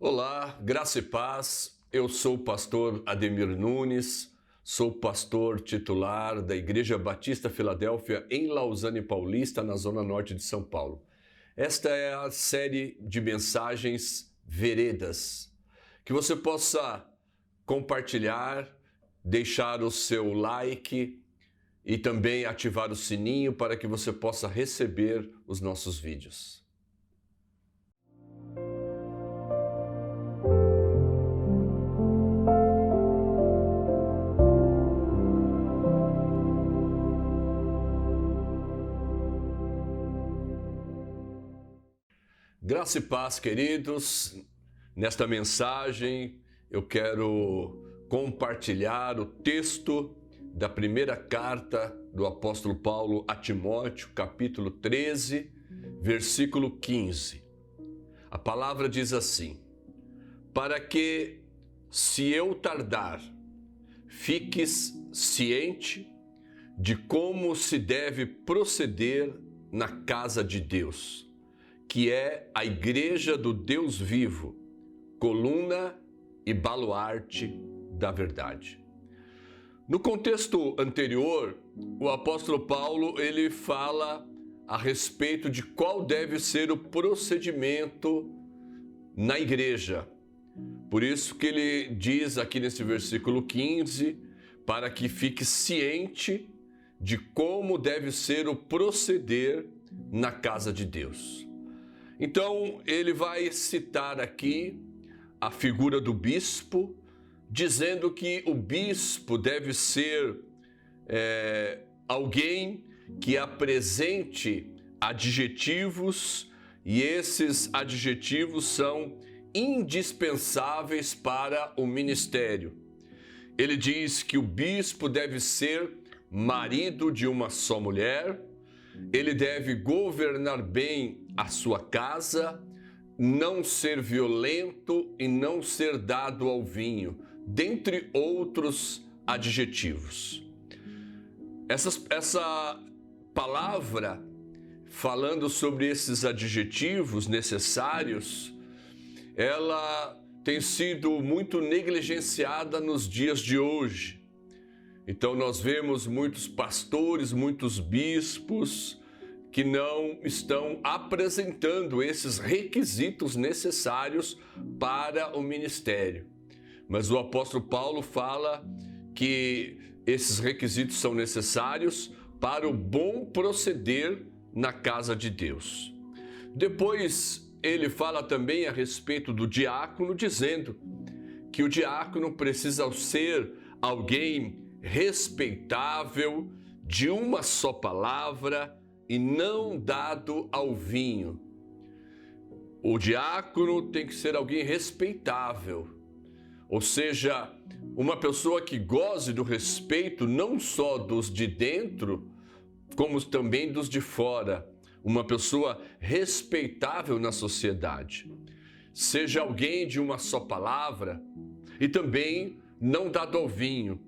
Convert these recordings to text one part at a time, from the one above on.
Olá, graça e paz. Eu sou o pastor Ademir Nunes, sou pastor titular da Igreja Batista Filadélfia em Lausanne Paulista, na zona norte de São Paulo. Esta é a série de mensagens Veredas, que você possa compartilhar, deixar o seu like e também ativar o sininho para que você possa receber os nossos vídeos. Graça e paz, queridos. Nesta mensagem eu quero compartilhar o texto da primeira carta do apóstolo Paulo a Timóteo, capítulo 13, versículo 15. A palavra diz assim: para que, se eu tardar, fiques ciente de como se deve proceder na casa de Deus, que é a igreja do Deus vivo, coluna e baluarte da verdade. No contexto anterior, o apóstolo Paulo ele fala a respeito de qual deve ser o procedimento na igreja. Por isso que ele diz aqui nesse versículo 15, para que fique ciente de como deve ser o proceder na casa de Deus. Então, ele vai citar aqui a figura do bispo, dizendo que o bispo deve ser alguém que apresente adjetivos, e esses adjetivos são indispensáveis para o ministério. Ele diz que o bispo deve ser marido de uma só mulher, ele deve governar bem a sua casa, não ser violento e não ser dado ao vinho, dentre outros adjetivos. Essa palavra, falando sobre esses adjetivos necessários, ela tem sido muito negligenciada nos dias de hoje. Então nós vemos muitos pastores, muitos bispos que não estão apresentando esses requisitos necessários para o ministério. Mas o apóstolo Paulo fala que esses requisitos são necessários para o bom proceder na casa de Deus. Depois ele fala também a respeito do diácono, dizendo que o diácono precisa ser alguém respeitável, de uma só palavra e não dado ao vinho. O diácono tem que ser alguém respeitável, ou seja, uma pessoa que goze do respeito não só dos de dentro, como também dos de fora. Uma pessoa respeitável na sociedade. Seja alguém de uma só palavra e também não dado ao vinho.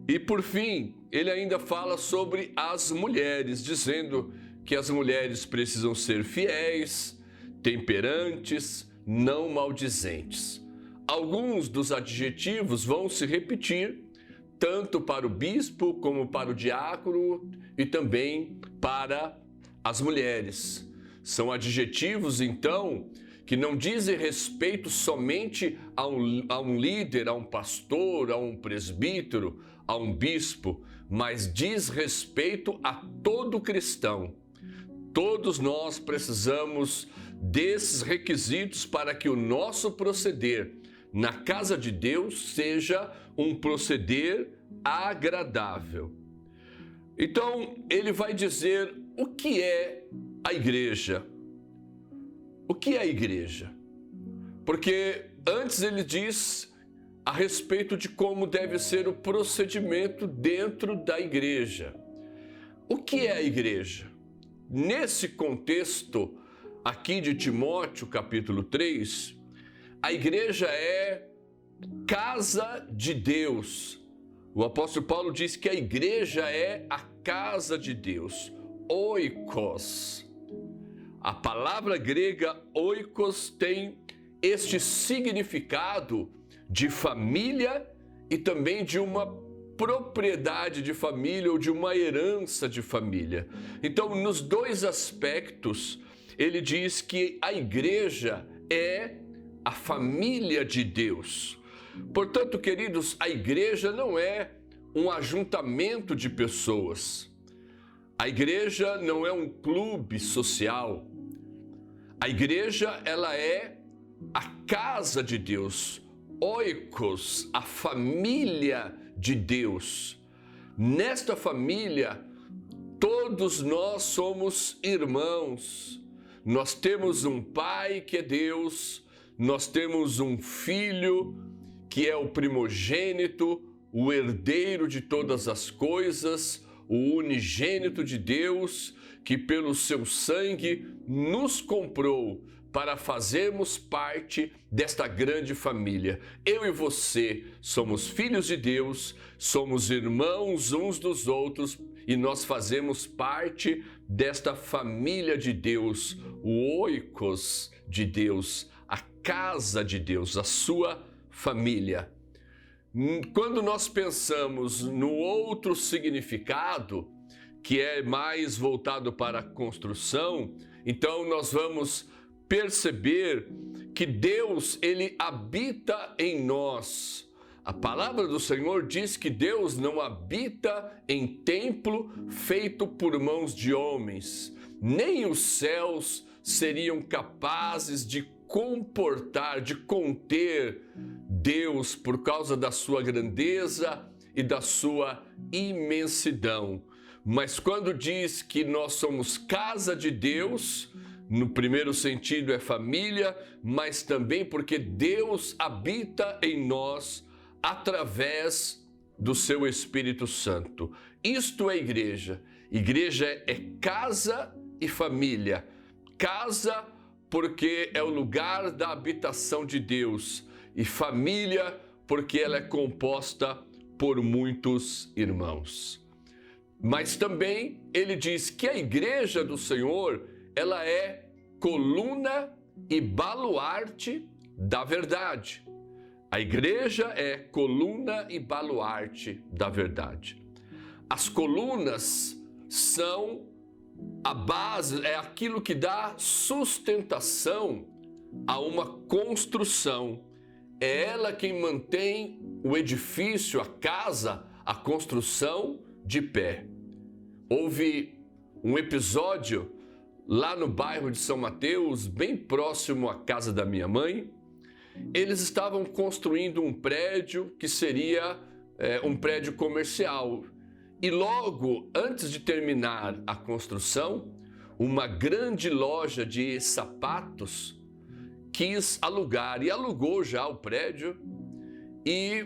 E por fim, ele ainda fala sobre as mulheres, dizendo que as mulheres precisam ser fiéis, temperantes, não maldizentes. Alguns dos adjetivos vão se repetir, tanto para o bispo como para o diácono e também para as mulheres. São adjetivos, então, que não dizem respeito somente a um líder, a um pastor, a um presbítero, a um bispo, mas diz respeito a todo cristão. Todos nós precisamos desses requisitos para que o nosso proceder na casa de Deus seja um proceder agradável. Então, ele vai dizer o que é a igreja. O que é a igreja? Porque antes ele diz a respeito de como deve ser o procedimento dentro da igreja. O que é a igreja? Nesse contexto aqui de Timóteo, capítulo 3, a igreja é casa de Deus. O apóstolo Paulo diz que a igreja é a casa de Deus, oikos. A palavra grega oikos tem este significado de família e também de uma propriedade de família ou de uma herança de família. Então, nos dois aspectos, ele diz que a igreja é a família de Deus. Portanto, queridos, a igreja não é um ajuntamento de pessoas. A igreja não é um clube social. A igreja, ela é a casa de Deus, oikos, a família de Deus. Nesta família, todos nós somos irmãos. Nós temos um Pai que é Deus, nós temos um Filho que é o primogênito, o herdeiro de todas as coisas, o unigênito de Deus, que pelo seu sangue nos comprou para fazermos parte desta grande família. Eu e você somos filhos de Deus, somos irmãos uns dos outros e nós fazemos parte desta família de Deus, o oikos de Deus, a casa de Deus, a sua família. Quando nós pensamos no outro significado, que é mais voltado para a construção, então nós vamos perceber que Deus, ele habita em nós. A palavra do Senhor diz que Deus não habita em templo feito por mãos de homens. Nem os céus seriam capazes de comportar, de conter Deus por causa da sua grandeza e da sua imensidão. Mas quando diz que nós somos casa de Deus, no primeiro sentido é família, mas também porque Deus habita em nós através do seu Espírito Santo. Isto é igreja. Igreja é casa e família. Casa porque é o lugar da habitação de Deus, e família porque ela é composta por muitos irmãos. Mas também ele diz que a igreja do Senhor, ela é coluna e baluarte da verdade. A igreja é coluna e baluarte da verdade. As colunas são a base, é aquilo que dá sustentação a uma construção. É ela quem mantém o edifício, a casa, a construção de pé. Houve um episódio lá no bairro de São Mateus, bem próximo à casa da minha mãe. Eles estavam construindo um prédio que seria um prédio comercial. E logo antes de terminar a construção, uma grande loja de sapatos quis alugar e alugou já o prédio e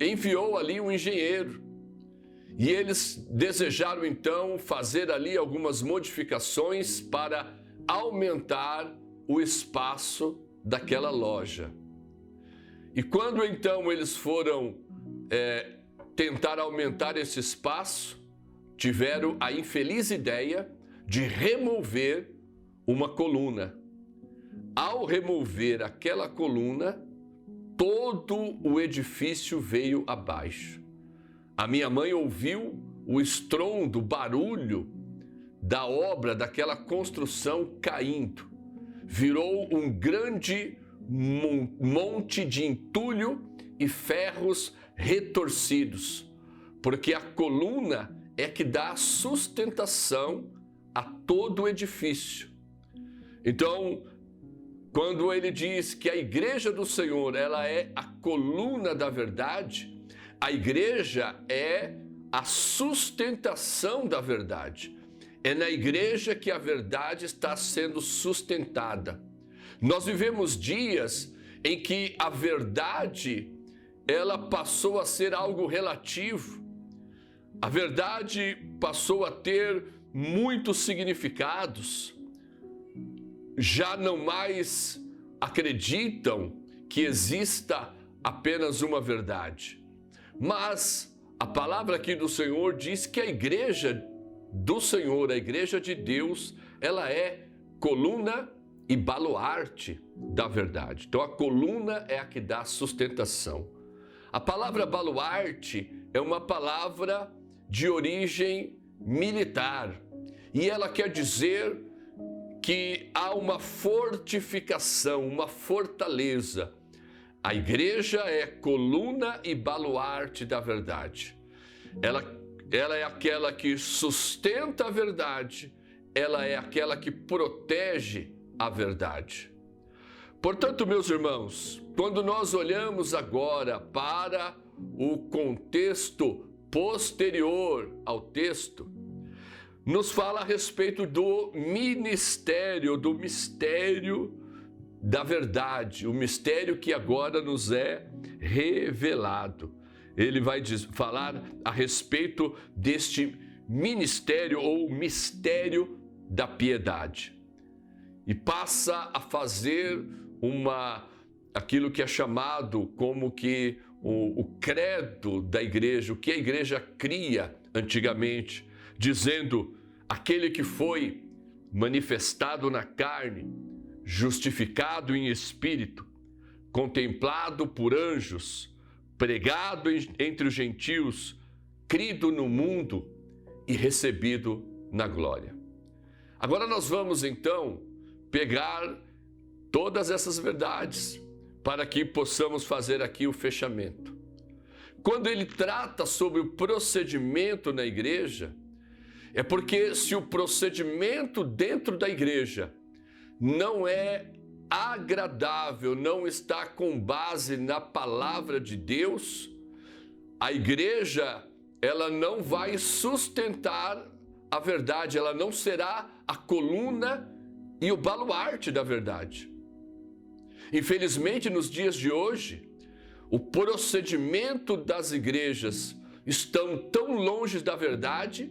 enviou ali um engenheiro. E eles desejaram então fazer ali algumas modificações para aumentar o espaço daquela loja. E quando então eles foram tentar aumentar esse espaço, tiveram a infeliz ideia de remover uma coluna. Ao remover aquela coluna, todo o edifício veio abaixo. A minha mãe ouviu o estrondo, o barulho da obra, daquela construção caindo. Virou um grande monte de entulho e ferros retorcidos, porque a coluna é que dá sustentação a todo o edifício. Então, quando ele diz que a igreja do Senhor, ela é a coluna da verdade, a igreja é a sustentação da verdade. É na igreja que a verdade está sendo sustentada. Nós vivemos dias em que a verdade, ela passou a ser algo relativo. A verdade passou a ter muitos significados. Já não mais acreditam que exista apenas uma verdade. Mas a palavra aqui do Senhor diz que a igreja do Senhor, a igreja de Deus, ela é coluna e baluarte da verdade. Então a coluna é a que dá sustentação. A palavra baluarte é uma palavra de origem militar e ela quer dizer que há uma fortificação, uma fortaleza. A igreja é coluna e baluarte da verdade. Ela é aquela que sustenta a verdade, ela é aquela que protege a verdade. Portanto, meus irmãos, quando nós olhamos agora para o contexto posterior ao texto, nos fala a respeito do mistério da verdade, o mistério que agora nos é revelado. Ele vai falar a respeito deste ministério ou mistério da piedade. E passa a fazer aquilo que é chamado como que o credo da igreja, o que a igreja cria antigamente, dizendo: aquele que foi manifestado na carne, justificado em espírito, contemplado por anjos, pregado entre os gentios, crido no mundo e recebido na glória. Agora nós vamos então pegar todas essas verdades para que possamos fazer aqui o fechamento. Quando ele trata sobre o procedimento na igreja, é porque se o procedimento dentro da igreja não é agradável, não está com base na palavra de Deus, a igreja, ela não vai sustentar a verdade, ela não será a coluna e o baluarte da verdade. Infelizmente, nos dias de hoje, o procedimento das igrejas estão tão longe da verdade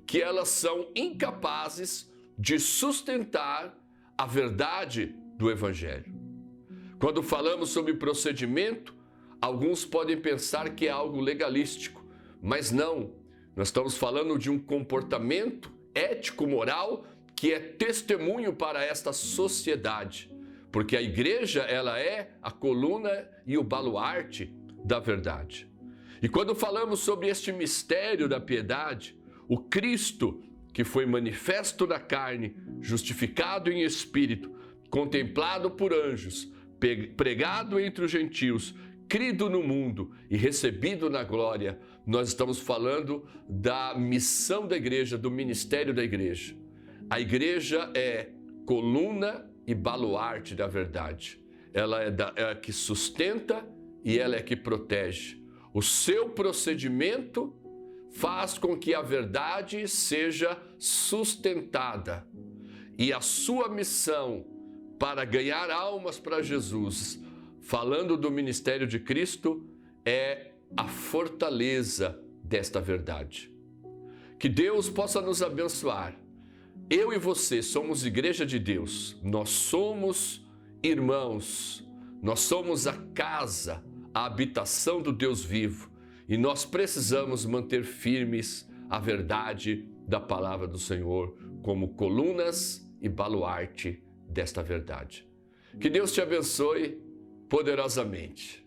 que elas são incapazes de sustentar a verdade do Evangelho. Quando falamos sobre procedimento, alguns podem pensar que é algo legalístico, mas não. Nós estamos falando de um comportamento ético-moral que é testemunho para esta sociedade, porque a igreja, ela é a coluna e o baluarte da verdade. E quando falamos sobre este mistério da piedade, o Cristo que foi manifesto na carne, justificado em espírito, contemplado por anjos, pregado entre os gentios, crido no mundo e recebido na glória, nós estamos falando da missão da igreja, do ministério da igreja. A igreja é coluna e baluarte da verdade. Ela é a que sustenta e ela é a que protege. O seu procedimento faz com que a verdade seja sustentada. E a sua missão para ganhar almas para Jesus, falando do ministério de Cristo, é a fortaleza desta verdade. Que Deus possa nos abençoar. Eu e você somos igreja de Deus, nós somos irmãos, nós somos a casa, a habitação do Deus vivo e nós precisamos manter firmes a verdade da palavra do Senhor como colunas e baluarte desta verdade. Que Deus te abençoe poderosamente.